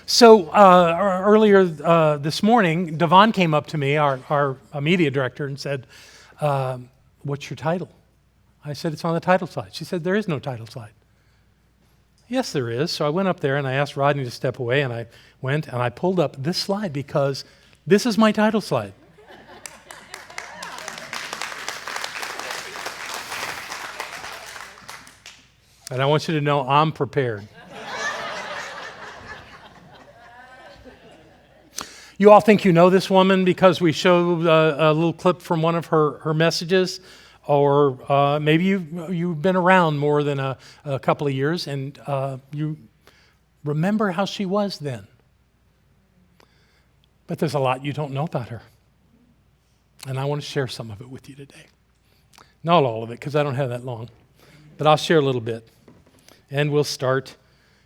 So earlier this morning, Devon came up to me, our media director, and said, "What's your title?" I said, "It's on the title slide." She said, "There is no title slide." Yes, there is. So I went up there and I asked Rodney to step away, and I went and I pulled up this slide because this is my title slide. And I want you to know I'm prepared. You all think you know this woman because we showed a little clip from one of her messages, or maybe you've been around more than a couple of years and you remember how she was then. But there's a lot you don't know about her. And I want to share some of it with you today. Not all of it, because I don't have that long. But I'll share a little bit. And we'll start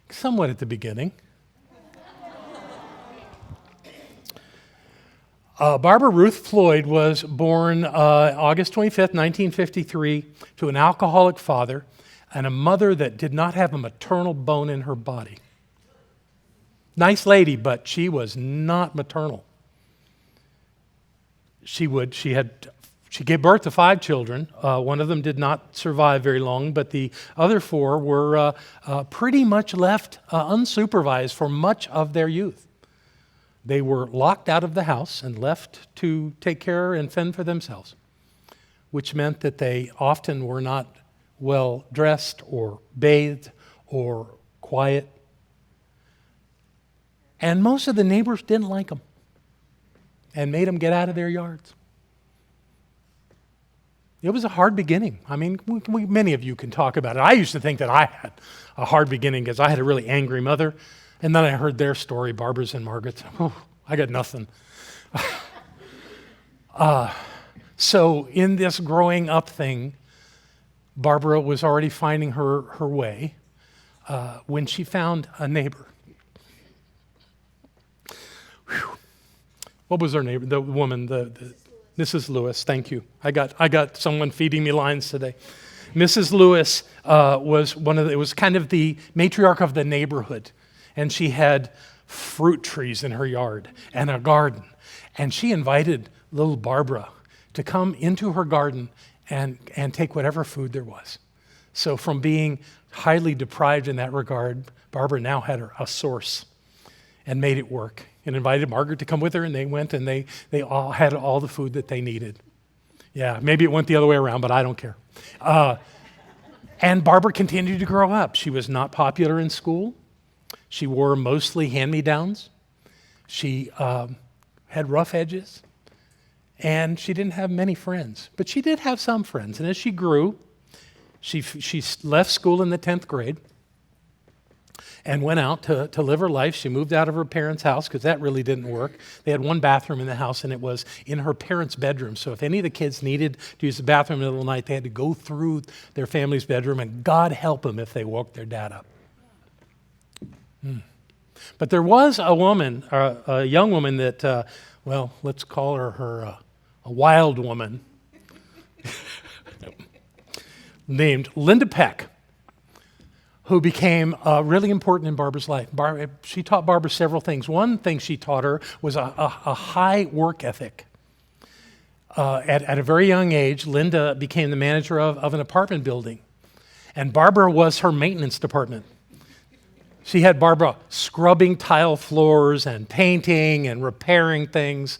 somewhat at the beginning. Barbara Ruth Floyd was born August 25th, 1953, to an alcoholic father and a mother that did not have a maternal bone in her body. Nice lady, but she was not maternal. She gave birth to 5 children. One of them did not survive very long, but the other 4 were pretty much left unsupervised for much of their youth. They were locked out of the house and left to take care and fend for themselves, which meant that they often were not well dressed or bathed or quiet. And most of the neighbors didn't like them and made them get out of their yards. It was a hard beginning. I mean, many of you can talk about it. I used to think that I had a hard beginning because I had a really angry mother. And then I heard their story, Barbara's and Margaret's. Oh, I got nothing. So in this growing up thing, Barbara was already finding her way when she found a neighbor. Whew. What was her neighbor? The woman, the Mrs. Lewis. Thank you. I got someone feeding me lines today. Mrs. Lewis was kind of the matriarch of the neighborhood. And she had fruit trees in her yard and a garden. And she invited little Barbara to come into her garden and take whatever food there was. So from being highly deprived in that regard, Barbara now had a source and made it work. And invited Margaret to come with her, and they went and they all had all the food that they needed. Yeah, maybe it went the other way around, but I don't care. And Barbara continued to grow up. She was not popular in school. She wore mostly hand-me-downs. She had rough edges, and she didn't have many friends. But she did have some friends, and as she grew, she left school in the 10th grade and went out to live her life. She moved out of her parents' house because that really didn't work. They had one bathroom in the house, and it was in her parents' bedroom. So if any of the kids needed to use the bathroom in the middle of the night, they had to go through their family's bedroom, and God help them if they woke their dad up. But there was a woman, a young woman that, let's call her a wild woman, named Linda Peck, who became really important in Barbara's life. She taught Barbara several things. One thing she taught her was a high work ethic. At a very young age, Linda became the manager of an apartment building, and Barbara was her maintenance department. She had Barbara scrubbing tile floors and painting and repairing things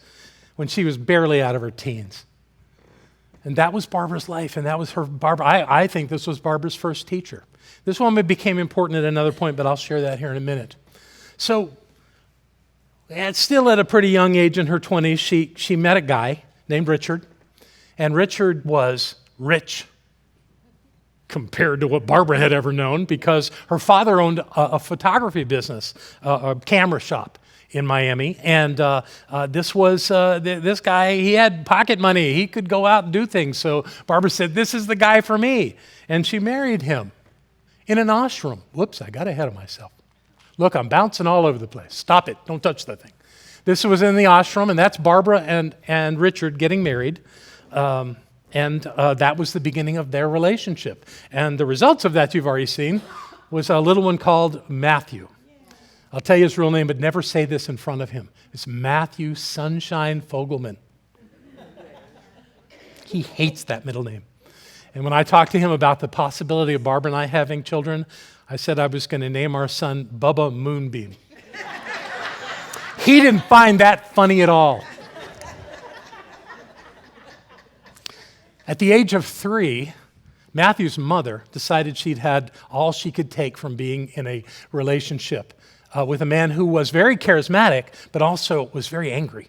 when she was barely out of her teens. And that was Barbara's life, and that was Barbara. I think this was Barbara's first teacher. This woman became important at another point, but I'll share that here in a minute. So, still at a pretty young age in her 20s, she met a guy named Richard, and Richard was rich compared to what Barbara had ever known, because her father owned a photography business, a camera shop in Miami. And this guy, he had pocket money. He could go out and do things. So Barbara said, "This is the guy for me." And she married him in an ashram. Whoops, I got ahead of myself. Look, I'm bouncing all over the place. Stop it. Don't touch that thing. This was in the ashram, and that's Barbara and Richard getting married. And that was the beginning of their relationship. And the results of that you've already seen was a little one called Matthew. I'll tell you his real name, but never say this in front of him. It's Matthew Sunshine Fogelman. He hates that middle name. And when I talked to him about the possibility of Barbara and I having children, I said I was going to name our son Bubba Moonbeam. He didn't find that funny at all. At the age of 3, Matthew's mother decided she'd had all she could take from being in a relationship with a man who was very charismatic, but also was very angry,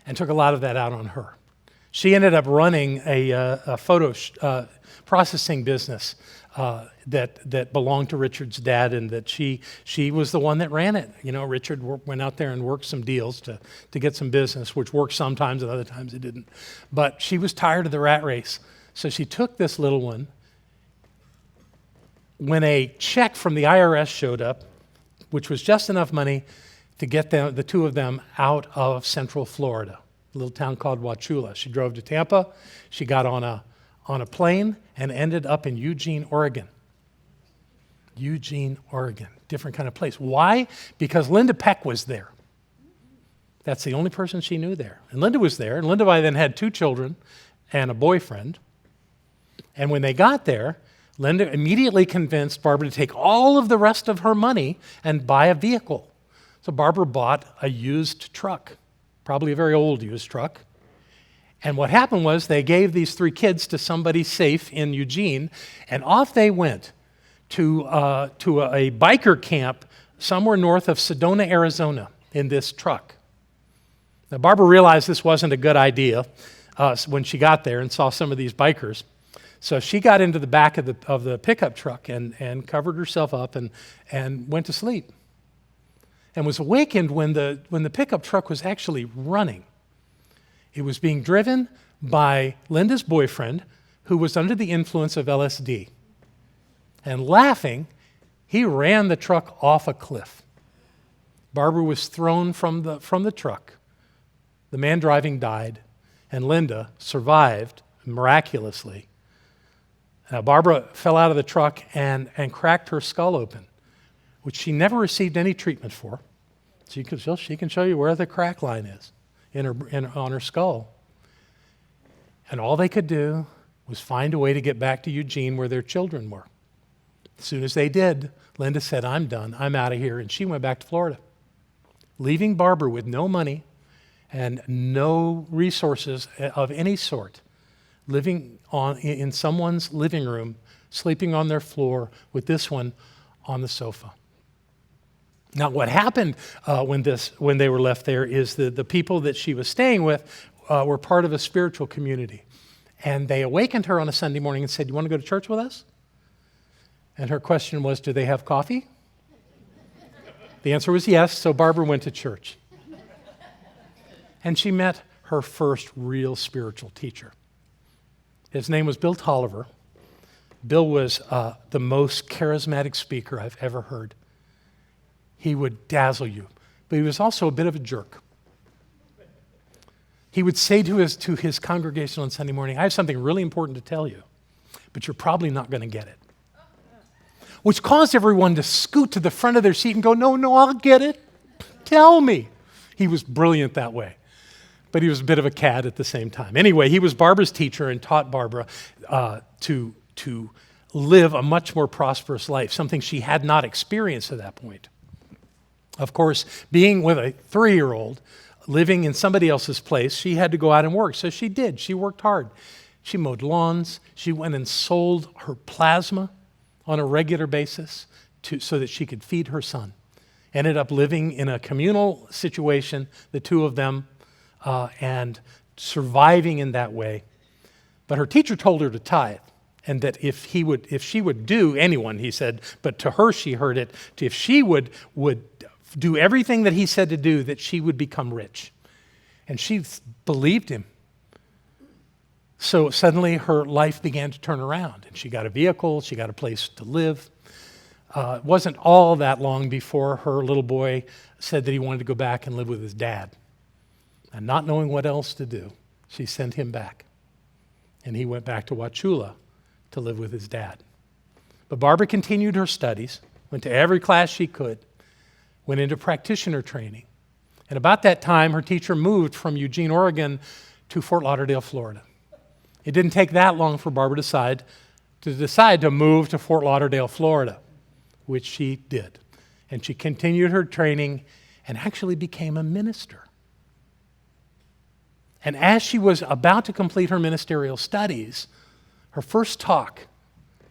and took a lot of that out on her. She ended up running a photo processing business that belonged to Richard's dad, and that she was the one that ran it. You know, Richard went out there and worked some deals to get some business, which worked sometimes and other times it didn't. But she was tired of the rat race, so she took this little one. When a check from the IRS showed up, which was just enough money to get the two of them out of Central Florida, a little town called Wauchula. She drove to Tampa. She got on a plane and ended up in Eugene, Oregon. Eugene, Oregon. Different kind of place. Why? Because Linda Peck was there. That's the only person she knew there. And Linda was there. And Linda by then had 2 children and a boyfriend. And when they got there, Linda immediately convinced Barbara to take all of the rest of her money and buy a vehicle. So Barbara bought a used truck. Probably a very old used truck. And what happened was they gave these 3 kids to somebody safe in Eugene, and off they went to a biker camp somewhere north of Sedona, Arizona, in this truck. Now, Barbara realized this wasn't a good idea when she got there and saw some of these bikers. So she got into the back of the pickup truck and covered herself up and went to sleep. And was awakened when the pickup truck was actually running. It was being driven by Linda's boyfriend, who was under the influence of LSD. And laughing, he ran the truck off a cliff. Barbara was thrown from the truck. The man driving died, and Linda survived miraculously. Now, Barbara fell out of the truck and cracked her skull open, which she never received any treatment for. She can show you where the crack line is on her skull. And all they could do was find a way to get back to Eugene where their children were. As soon as they did, Linda said, "I'm done. I'm out of here." And she went back to Florida, leaving Barbara with no money and no resources of any sort, living in someone's living room, sleeping on their floor with this one on the sofa. Now, what happened when they were left there is the people that she was staying with were part of a spiritual community. And they awakened her on a Sunday morning and said, "You want to go to church with us?" And her question was, "Do they have coffee?" The answer was yes, so Barbara went to church. And she met her first real spiritual teacher. His name was Bill Tolliver. Bill was the most charismatic speaker I've ever heard. He would dazzle you, but he was also a bit of a jerk. He would say to his congregation on Sunday morning, "I have something really important to tell you, but you're probably not going to get it." Which caused everyone to scoot to the front of their seat and go, "No, I'll get it. Tell me." He was brilliant that way, but he was a bit of a cad at the same time. Anyway, he was Barbara's teacher and taught Barbara to live a much more prosperous life, something she had not experienced at that point. Of course, being with a 3-year-old, living in somebody else's place, she had to go out and work. So she did. She worked hard. She mowed lawns. She went and sold her plasma on a regular basis so that she could feed her son. Ended up living in a communal situation, the 2 of them, and surviving in that way. But her teacher told her to tithe, and that if she would do, anyone, he said, but to her she heard it, if she would do everything that he said to do, that she would become rich. And she believed him. So suddenly her life began to turn around, and she got a vehicle, she got a place to live. It wasn't all that long before her little boy said that he wanted to go back and live with his dad. And not knowing what else to do, she sent him back. And he went back to Wauchula to live with his dad. But Barbara continued her studies, went to every class she could, went into practitioner training. And about that time, her teacher moved from Eugene, Oregon to Fort Lauderdale, Florida. It didn't take that long for Barbara to decide to move to Fort Lauderdale, Florida, which she did. And she continued her training and actually became a minister. And as she was about to complete her ministerial studies, her first talk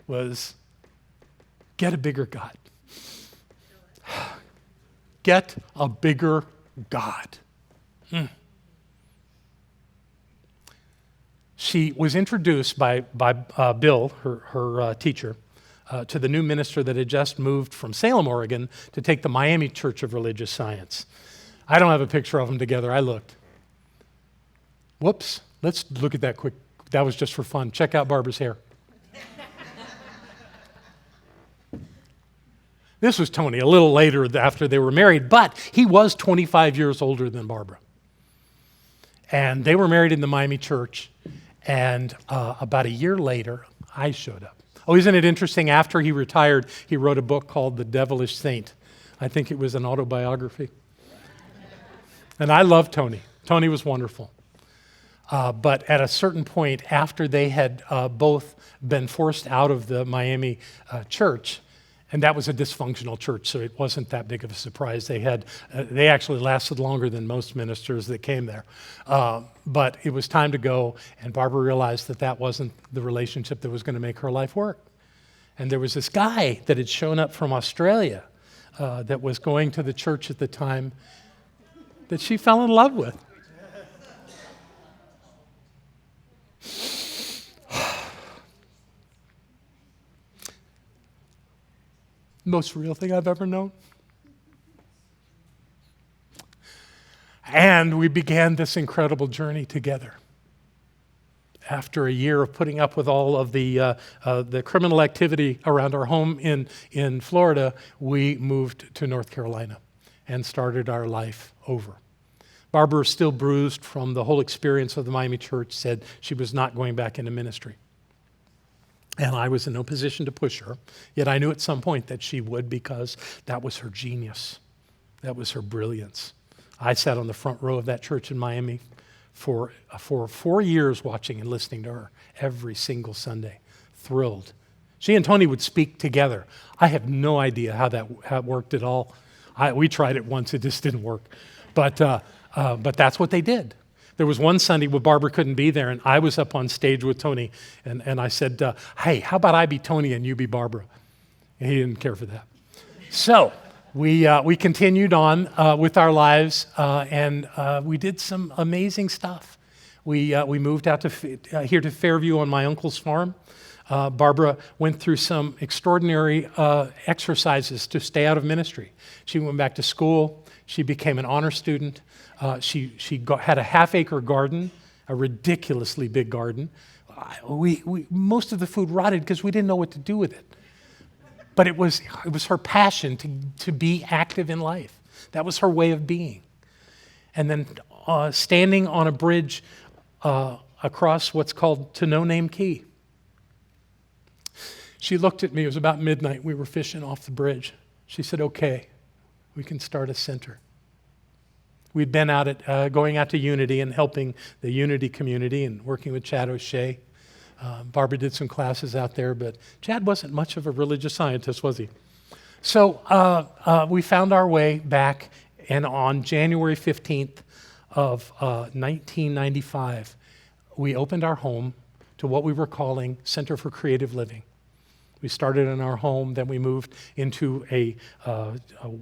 was, get a bigger God. Get a bigger God. She was introduced by Bill, her teacher, to the new minister that had just moved from Salem, Oregon, to take the Miami Church of Religious Science. I don't have a picture of them together. I looked. Whoops. Let's look at that quick. That was just for fun. Check out Barbara's hair. This was Tony, a little later after they were married, but he was 25 years older than Barbara. And they were married in the Miami church, and about a year later, I showed up. Oh, isn't it interesting? After he retired, he wrote a book called The Devilish Saint. I think it was an autobiography. And I love Tony. Tony was wonderful. But at a certain point, after they had both been forced out of the Miami church, and that was a dysfunctional church, so it wasn't that big of a surprise. They actually lasted longer than most ministers that came there. But it was time to go, and Barbara realized that wasn't the relationship that was going to make her life work. And there was this guy that had shown up from Australia that was going to the church at the time that she fell in love with. Most real thing I've ever known. And we began this incredible journey together. After a year of putting up with all of the criminal activity around our home in Florida, we moved to North Carolina and started our life over. Barbara, still bruised from the whole experience of the Miami church, said she was not going back into ministry. And I was in no position to push her, yet I knew at some point that she would, because that was her genius. That was her brilliance. I sat on the front row of that church in Miami for 4 years watching and listening to her every single Sunday, thrilled. She and Tony would speak together. I have no idea how it worked at all. We tried it once, it just didn't work. But that's what they did. There was one Sunday where Barbara couldn't be there, and I was up on stage with Tony, and I said, hey, how about I be Tony and you be Barbara? And he didn't care for that. So we continued on with our lives, and we did some amazing stuff. We moved out to here to Fairview on my uncle's farm. Barbara went through some extraordinary exercises to stay out of ministry. She went back to school. She became an honor student. She had a half-acre garden, a ridiculously big garden. Most of the food rotted because we didn't know what to do with it. But it was her passion to be active in life. That was her way of being. And then standing on a bridge across what's called to No Name Key. She looked at me. It was about midnight. We were fishing off the bridge. She said, okay, we can start a center. We'd been going out to Unity and helping the Unity community and working with Chad O'Shea. Barbara did some classes out there, but Chad wasn't much of a religious scientist, was he? So we found our way back, and on January 15th of 1995, we opened our home to what we were calling Center for Creative Living. We started in our home, then we moved into a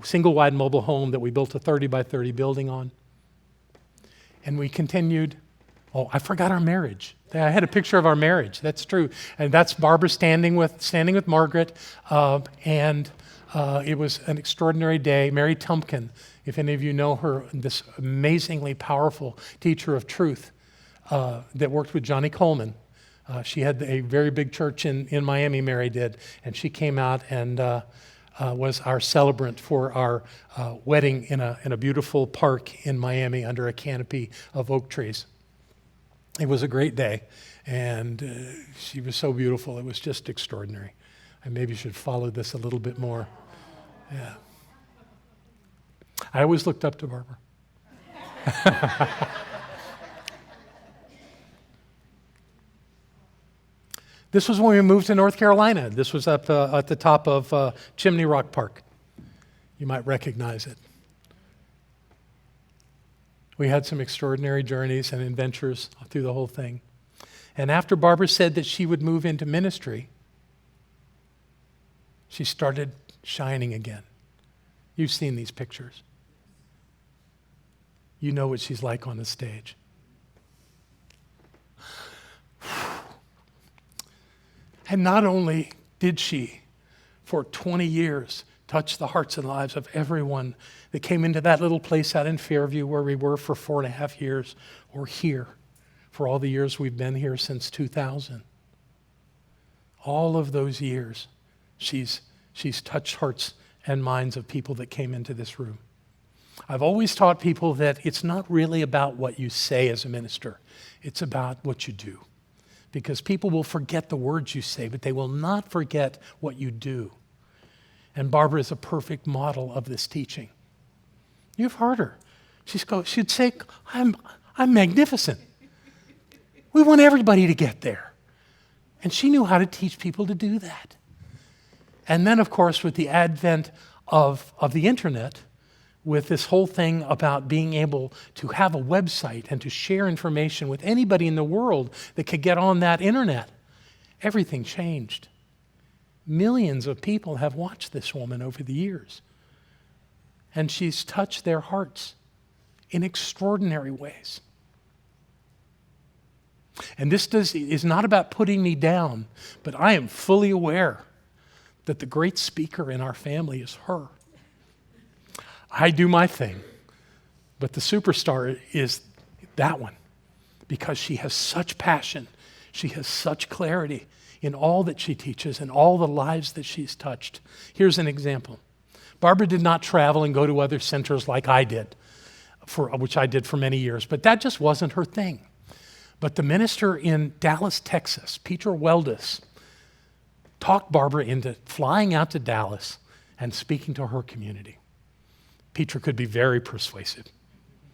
single-wide mobile home that we built a 30 by 30 building on. And we continued. Oh, I forgot our marriage. I had a picture of our marriage. That's true. And that's Barbara standing with Margaret. And it was an extraordinary day. Mary Tumpkin, if any of you know her, this amazingly powerful teacher of truth that worked with Johnny Coleman. She had a very big church in Miami, Mary did, and she came out and was our celebrant for our wedding in a beautiful park in Miami under a canopy of oak trees. It was a great day, and she was so beautiful. It was just extraordinary. I maybe should follow this a little bit more. Yeah. I always looked up to Barbara. This was when we moved to North Carolina. This was at the top of Chimney Rock Park. You might recognize it. We had some extraordinary journeys and adventures through the whole thing. And after Barbara said that she would move into ministry, she started shining again. You've seen these pictures. You know what she's like on the stage. And not only did she, for 20 years, touch the hearts and lives of everyone that came into that little place out in Fairview where we were for 4.5 years, or here for all the years we've been here since 2000. All of those years, she's touched hearts and minds of people that came into this room. I've always taught people that it's not really about what you say as a minister. It's about what you do. Because people will forget the words you say, but they will not forget what you do. And Barbara is a perfect model of this teaching. You've heard her. She'd say, I'm magnificent. We want everybody to get there. And she knew how to teach people to do that. And then, of course, with the advent of the internet, with this whole thing about being able to have a website and to share information with anybody in the world that could get on that internet, everything changed. Millions of people have watched this woman over the years. And she's touched their hearts in extraordinary ways. And this is not about putting me down, but I am fully aware that the great speaker in our family is her. I do my thing, but the superstar is that one, because she has such passion, she has such clarity in all that she teaches and all the lives that she's touched. Here's an example. Barbara did not travel and go to other centers like I did, which I did for many years, but that just wasn't her thing. But the minister in Dallas, Texas, Peter Weldis, talked Barbara into flying out to Dallas and speaking to her community. Peter could be very persuasive.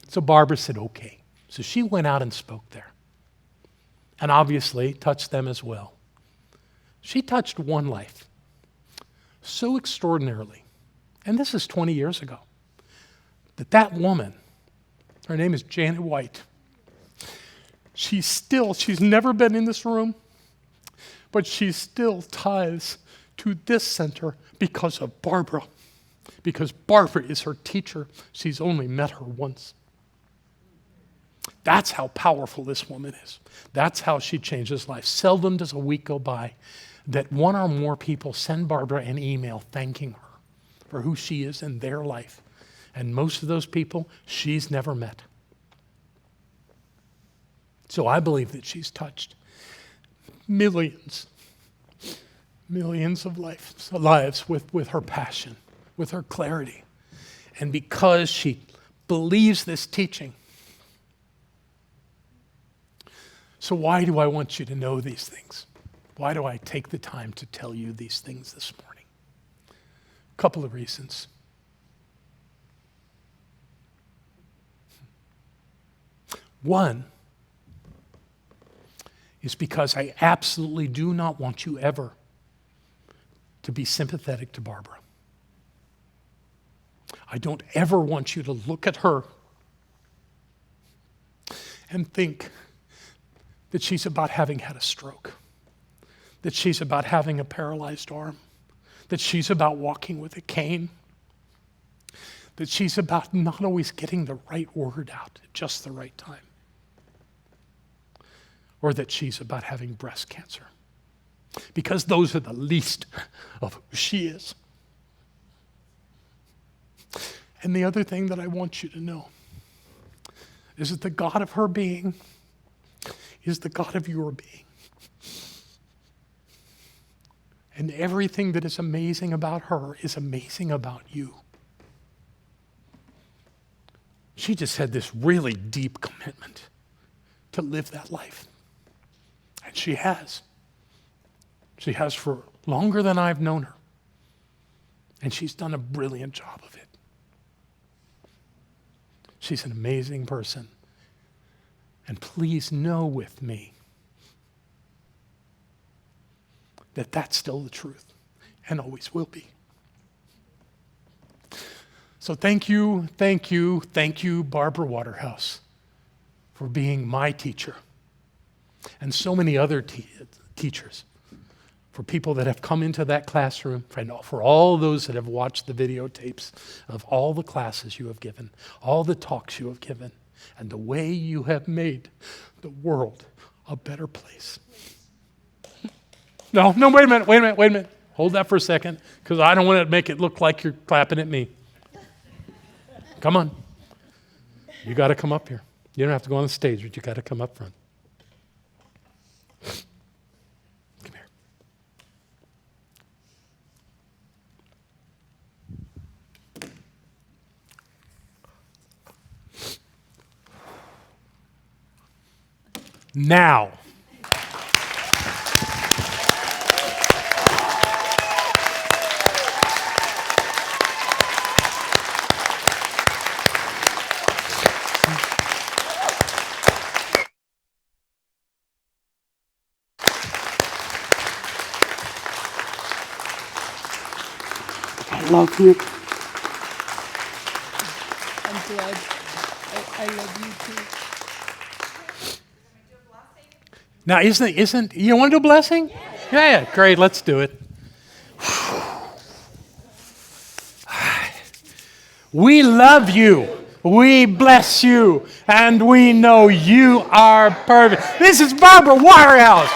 So Barbara said, okay. So she went out and spoke there. And obviously touched them as well. She touched one life so extraordinarily. And this is 20 years ago. That woman, her name is Janet White. She's never been in this room, but she still ties to this center because of Barbara. Because Barbara is her teacher. She's only met her once. That's how powerful this woman is. That's how she changes lives. Seldom does a week go by that one or more people send Barbara an email thanking her for who she is in their life. And most of those people she's never met. So I believe that she's touched millions of lives with her passion, with her clarity. And because she believes this teaching. So why do I want you to know these things? Why do I take the time to tell you these things this morning? A couple of reasons. One is because I absolutely do not want you ever to be sympathetic to Barbara. I don't ever want you to look at her and think that she's about having had a stroke, that she's about having a paralyzed arm, that she's about walking with a cane, that she's about not always getting the right word out at just the right time, or that she's about having breast cancer, because those are the least of who she is. And the other thing that I want you to know is that the God of her being is the God of your being. And everything that is amazing about her is amazing about you. She just had this really deep commitment to live that life. And she has. She has for longer than I've known her. And she's done a brilliant job of it. She's an amazing person. And please know with me that that's still the truth and always will be. So thank you, Barbara Waterhouse, for being my teacher, and so many other teachers, for people that have come into that classroom, for all those that have watched the videotapes of all the classes you have given, all the talks you have given, and the way you have made the world a better place. No, wait a minute. Hold that for a second, because I don't want to make it look like you're clapping at me. Come on. You got to come up here. You don't have to go on the stage, but you got to come up front. Come here. Now. I love you. I'm glad. I love you too. Now, isn't you want to do a blessing? Yeah, great, let's do it. We love you, we bless you, and we know you are perfect. This is Barbara Waterhouse.